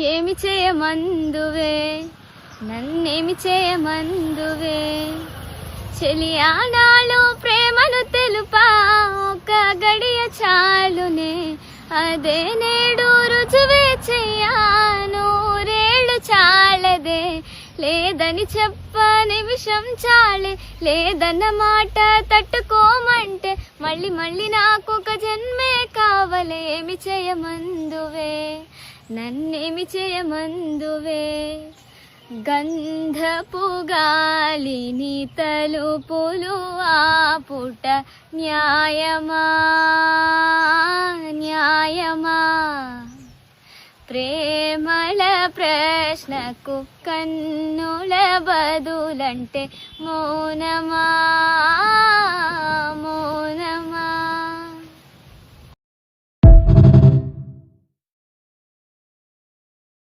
ఏమి చేయమందువే నన్నేమి చేయమందువే చెలియానాలో ప్రేమను తెలుపా ఒక గడియ చాలునే అదే నేడు రుజువే చెయ్యాను రేళ్ళు చాలదే లేదని చెప్ప నిమిషం చాలే లేదన్న మాట తట్టుకోమంటే మళ్ళీ మళ్ళీ నాకొక జన్మే కావలే ఏమి చేయమందువే నన్నేమి చేయమందువే గంధపు గాలిని తలుపులు ఆపుట న్యాయమా న్యాయమా ప్రేమల ప్రశ్నకు కన్నుల బదులంటే మౌనమా మౌనమా